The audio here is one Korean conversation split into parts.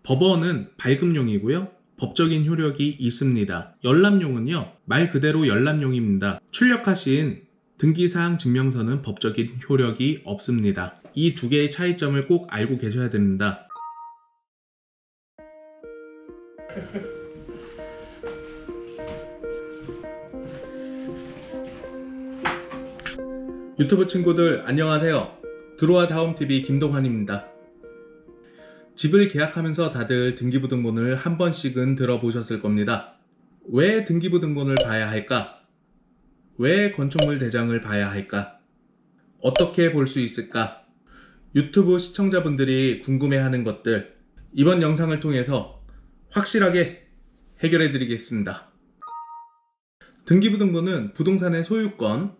법원은 발급용이고요. 법적인 효력이 있습니다. 열람용은요, 말 그대로 열람용입니다. 출력하신 등기사항 증명서는 법적인 효력이 없습니다. 이 두 개의 차이점을 꼭 알고 계셔야 됩니다. 유튜브 친구들 안녕하세요. 들어와 다움TV 김동환입니다. 집을 계약하면서 다들 등기부등본을 한 번씩은 들어보셨을 겁니다. 왜 등기부등본을 봐야 할까? 왜 건축물 대장을 봐야 할까? 어떻게 볼 수 있을까? 유튜브 시청자분들이 궁금해하는 것들, 이번 영상을 통해서 확실하게 해결해 드리겠습니다. 등기부등본은 부동산의 소유권,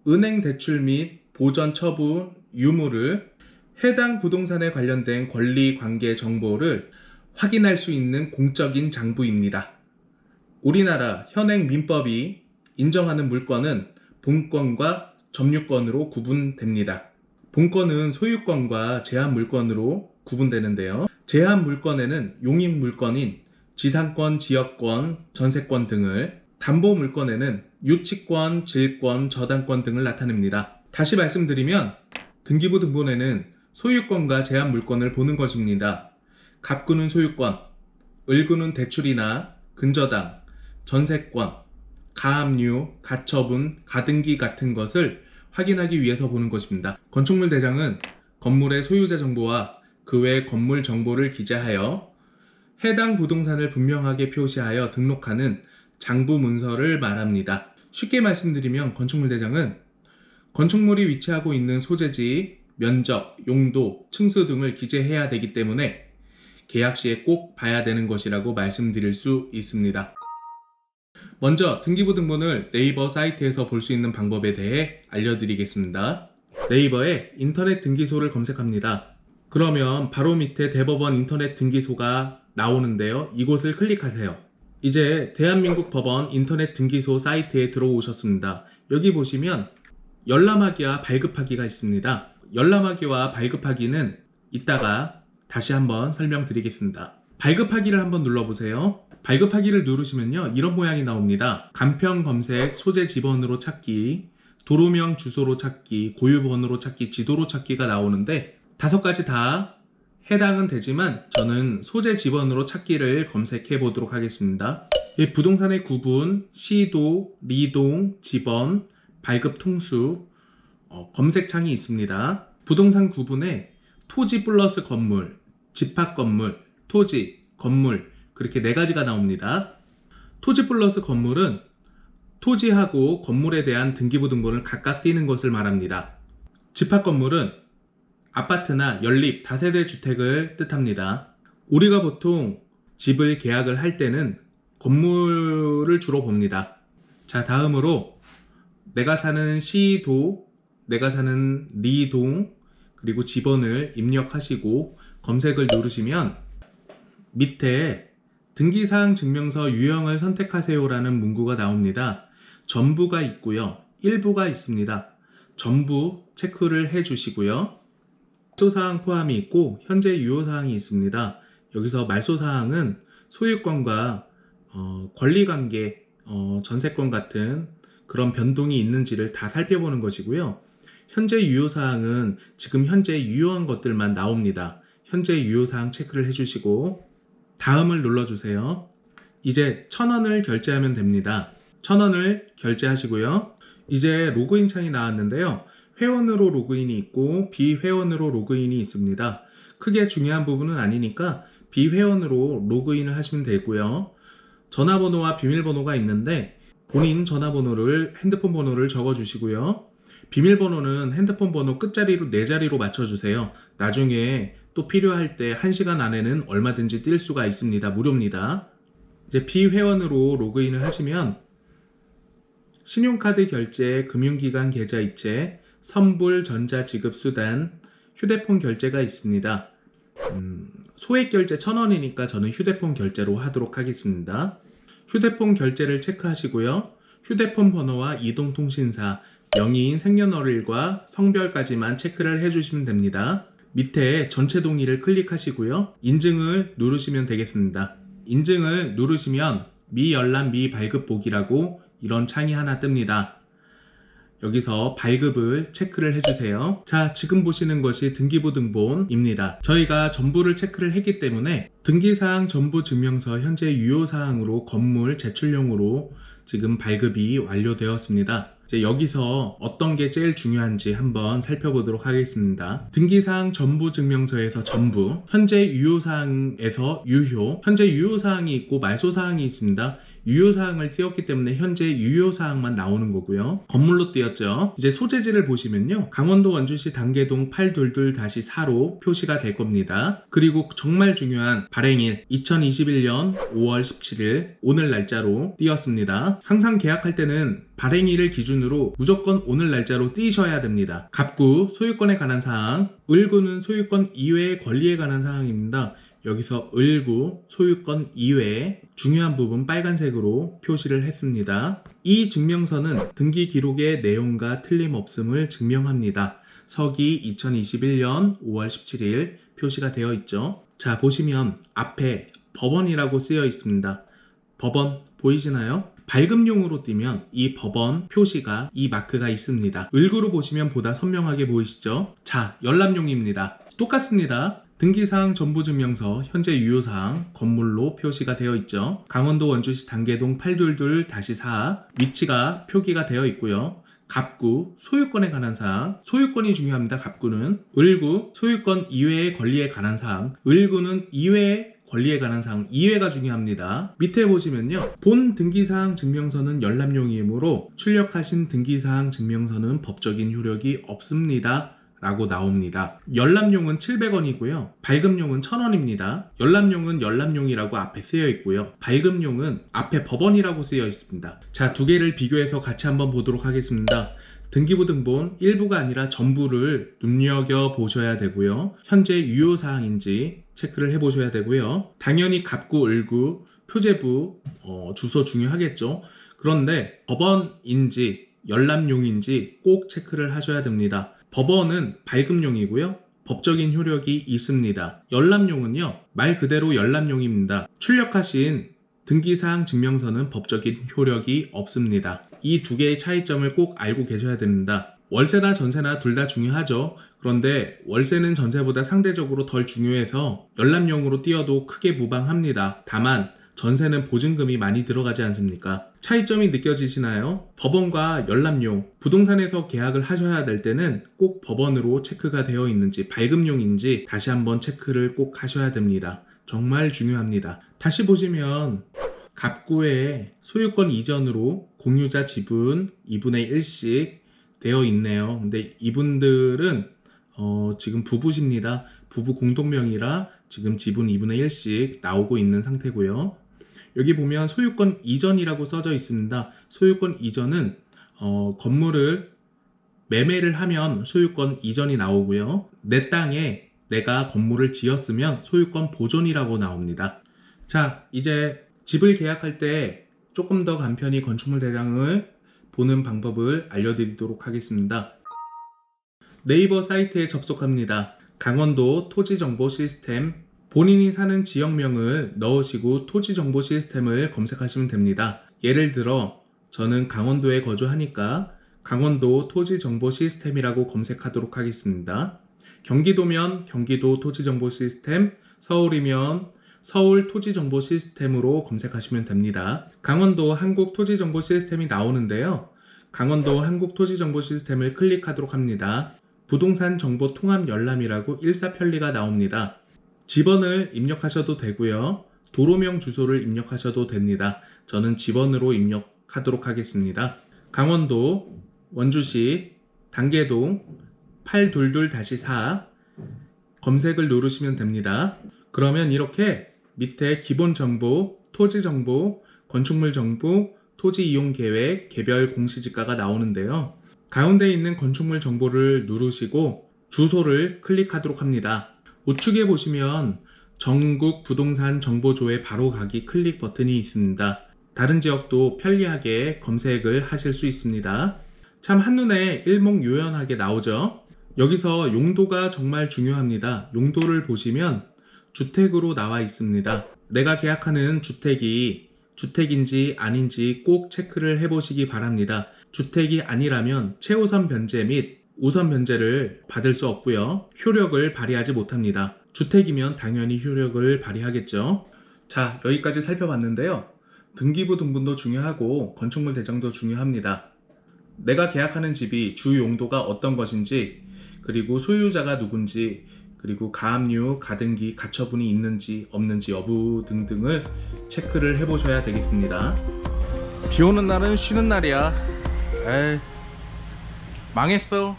은행 대출 및 보전 처분 유무를 해당 부동산에 관련된 권리 관계 정보를 확인할 수 있는 공적인 장부입니다. 우리나라 현행 민법이 인정하는 물권은 본권과 점유권으로 구분됩니다. 본권은 소유권과 제한 물권으로 구분되는데요. 제한 물권에는 용익 물권인 지상권, 지역권, 전세권 등을, 담보 물권에는 유치권, 질권, 저당권 등을 나타냅니다. 다시 말씀드리면 등기부등본에는 소유권과 제한 물권을 보는 것입니다. 갑구는 소유권, 을구는 대출이나 근저당, 전세권, 가압류, 가처분, 가등기 같은 것을 확인하기 위해서 보는 것입니다. 건축물 대장은 건물의 소유자 정보와 그 외 건물 정보를 기재하여 해당 부동산을 분명하게 표시하여 등록하는 장부 문서를 말합니다. 쉽게 말씀드리면 건축물 대장은 건축물이 위치하고 있는 소재지, 면적, 용도, 층수 등을 기재해야 되기 때문에 계약 시에 꼭 봐야 되는 것이라고 말씀드릴 수 있습니다. 먼저 등기부등본을 네이버 사이트에서 볼 수 있는 방법에 대해 알려드리겠습니다. 네이버에 인터넷 등기소를 검색합니다. 그러면 바로 밑에 대법원 인터넷 등기소가 나오는데요. 이곳을 클릭하세요. 이제 대한민국 법원 인터넷 등기소 사이트에 들어오셨습니다. 여기 보시면 열람하기와 발급하기가 있습니다. 열람하기와 발급하기는 이따가 다시 한번 설명드리겠습니다. 발급하기를 한번 눌러보세요. 발급하기를 누르시면요, 이런 모양이 나옵니다. 간편 검색, 소재 지번으로 찾기, 도로명 주소로 찾기, 고유번호로 찾기, 지도로 찾기가 나오는데 5가지 다 해당은 되지만 저는 소재 지번으로 찾기를 검색해 보도록 하겠습니다. 부동산의 구분, 시도, 리동, 지번, 발급 통수, 검색창이 있습니다. 부동산 구분에 토지 플러스 건물, 집합 건물, 토지, 건물, 그렇게 4가지가 나옵니다. 토지 플러스 건물은 토지하고 건물에 대한 등기부등본을 각각 띄는 것을 말합니다. 집합 건물은 아파트나 연립, 다세대 주택을 뜻합니다. 우리가 보통 집을 계약을 할 때는 건물을 주로 봅니다. 자, 다음으로 내가 사는 시도, 내가 사는 리동, 그리고 지번을 입력하시고 검색을 누르시면 밑에 등기사항 증명서 유형을 선택하세요라는 문구가 나옵니다. 전부가 있고요. 일부가 있습니다. 전부 체크를 해주시고요. 말소사항 포함이 있고 현재 유효사항이 있습니다. 여기서 말소사항은 소유권과 권리관계, 전세권 같은 그런 변동이 있는지를 다 살펴보는 것이고요. 현재 유효사항은 지금 현재 유효한 것들만 나옵니다. 현재 유효사항 체크를 해주시고 다음을 눌러주세요. 이제 1,000원을 결제하면 됩니다. 1,000원을 결제하시고요. 이제 로그인 창이 나왔는데요. 회원으로 로그인이 있고 비회원으로 로그인이 있습니다. 크게 중요한 부분은 아니니까 비회원으로 로그인을 하시면 되고요. 전화번호와 비밀번호가 있는데 본인 전화번호를, 핸드폰 번호를 적어주시고요. 비밀번호는 핸드폰 번호 끝자리로 4자리로 맞춰주세요. 나중에 또 필요할 때 1시간 안에는 얼마든지 뛸 수가 있습니다. 무료입니다. 이제 비회원으로 로그인을 하시면 신용카드 결제, 금융기관 계좌이체, 선불, 전자지급수단, 휴대폰 결제가 있습니다. 소액 결제 1,000원이니까 저는 휴대폰 결제로 하도록 하겠습니다. 휴대폰 결제를 체크하시고요. 휴대폰 번호와 이동통신사, 명의인 생년월일과 성별까지만 체크를 해주시면 됩니다. 밑에 전체 동의를 클릭하시고요. 인증을 누르시면 되겠습니다. 인증을 누르시면 미열람 미발급 보기라고 이런 창이 하나 뜹니다. 여기서 발급을 체크를 해주세요. 자, 지금 보시는 것이 등기부등본입니다. 저희가 전부를 체크를 했기 때문에 등기사항 전부 증명서 현재 유효사항으로 건물 제출용으로 지금 발급이 완료되었습니다. 이제 여기서 어떤 게 제일 중요한지 한번 살펴보도록 하겠습니다. 등기사항 전부 증명서에서 전부, 현재 유효사항에서 유효, 현재 유효사항이 있고 말소사항이 있습니다. 유효사항을 띄웠기 때문에 현재 유효사항만 나오는 거고요. 건물로 띄었죠. 이제 소재지를 보시면요. 강원도 원주시 당계동 822-4로 표시가 될 겁니다. 그리고 정말 중요한 발행일 2021년 5월 17일 오늘 날짜로 띄었습니다. 항상 계약할 때는 발행일을 기준으로 무조건 오늘 날짜로 띄셔야 됩니다. 갑구, 소유권에 관한 사항, 을구는 소유권 이외의 권리에 관한 사항입니다. 여기서 을구, 소유권 이외에 중요한 부분 빨간색으로 표시를 했습니다. 이 증명서는 등기 기록의 내용과 틀림없음을 증명합니다. 서기 2021년 5월 17일 표시가 되어 있죠. 자, 보시면 앞에 법원이라고 쓰여 있습니다. 법원 보이시나요? 발급용으로 띄면 이 법원 표시가 이 마크가 있습니다. 을구로 보시면 보다 선명하게 보이시죠? 자, 열람용입니다. 똑같습니다. 등기사항 전부증명서 현재 유효사항 건물로 표시가 되어 있죠. 강원도 원주시 당계동 822-4 위치가 표기가 되어 있고요. 갑구, 소유권에 관한 사항, 소유권이 중요합니다. 갑구는 을구, 소유권 이외의 권리에 관한 사항, 을구는 이외의 권리에 관한 사항, 이외가 중요합니다. 밑에 보시면요. 본 등기사항 증명서는 열람용이므로 출력하신 등기사항 증명서는 법적인 효력이 없습니다. 라고 나옵니다. 열람용은 700원이고요. 발급용은 1000원입니다. 열람용은 열람용이라고 앞에 쓰여 있고요. 발급용은 앞에 법원이라고 쓰여 있습니다. 자, 두 개를 비교해서 같이 한번 보도록 하겠습니다. 등기부등본 일부가 아니라 전부를 눈여겨보셔야 되고요. 현재 유효사항인지 체크를 해보셔야 되고요. 당연히 갑구, 을구, 표제부, 주소 중요하겠죠. 그런데 법원인지 열람용인지 꼭 체크를 하셔야 됩니다. 법원은 발급용이고요. 법적인 효력이 있습니다. 열람용은요, 말 그대로 열람용입니다. 출력하신 등기사항 증명서는 법적인 효력이 없습니다. 이 두 개의 차이점을 꼭 알고 계셔야 됩니다. 월세나 전세나 둘 다 중요하죠. 그런데 월세는 전세보다 상대적으로 덜 중요해서 열람용으로 띄어도 크게 무방합니다. 다만 전세는 보증금이 많이 들어가지 않습니까? 차이점이 느껴지시나요? 법원과 열람용, 부동산에서 계약을 하셔야 될 때는 꼭 법원으로 체크가 되어 있는지 발급용인지 다시 한번 체크를 꼭 하셔야 됩니다. 정말 중요합니다. 다시 보시면 갑구에 소유권 이전으로 공유자 지분 2분의 1씩 되어 있네요. 근데 이분들은 지금 부부십니다. 부부 공동명의라 지금 지분 2분의 1씩 나오고 있는 상태고요. 여기 보면 소유권 이전이라고 써져 있습니다. 소유권 이전은 건물을 매매를 하면 소유권 이전이 나오고요. 내 땅에 내가 건물을 지었으면 소유권 보존이라고 나옵니다. 자, 이제 집을 계약할 때 조금 더 간편히 건축물 대장을 보는 방법을 알려드리도록 하겠습니다. 네이버 사이트에 접속합니다. 강원도 토지정보 시스템, 본인이 사는 지역명을 넣으시고 토지정보 시스템을 검색하시면 됩니다. 예를 들어 저는 강원도에 거주하니까 강원도 토지정보 시스템이라고 검색하도록 하겠습니다. 경기도면 경기도 토지정보 시스템, 서울이면 서울 토지정보 시스템으로 검색하시면 됩니다. 강원도 한국 토지정보 시스템이 나오는데요. 강원도 한국 토지정보 시스템을 클릭하도록 합니다. 부동산 정보 통합 열람이라고 일사편리가 나옵니다. 집원을 입력하셔도 되고요. 도로명 주소를 입력하셔도 됩니다. 저는 집원으로 입력하도록 하겠습니다. 강원도 원주시 당계동 822-4 검색을 누르시면 됩니다. 그러면 이렇게 밑에 기본 정보, 토지 정보, 건축물 정보, 토지 이용 계획, 개별 공시지가가 나오는데요. 가운데 있는 건축물 정보를 누르시고 주소를 클릭하도록 합니다. 우측에 보시면 전국 부동산 정보조회 바로 가기 클릭 버튼이 있습니다. 다른 지역도 편리하게 검색을 하실 수 있습니다. 참 한눈에 일목요연하게 나오죠. 여기서 용도가 정말 중요합니다. 용도를 보시면 주택으로 나와 있습니다. 내가 계약하는 주택이 주택인지 아닌지 꼭 체크를 해보시기 바랍니다. 주택이 아니라면 최우선 변제 및 우선 변제를 받을 수 없고요. 효력을 발휘하지 못합니다. 주택이면 당연히 효력을 발휘하겠죠. 자, 여기까지 살펴봤는데요. 등기부 등본도 중요하고 건축물 대장도 중요합니다. 내가 계약하는 집이 주 용도가 어떤 것인지, 그리고 소유자가 누군지, 그리고 가압류, 가등기, 가처분이 있는지 없는지 여부 등등을 체크를 해보셔야 되겠습니다. 비 오는 날은 쉬는 날이야. 에이, 망했어.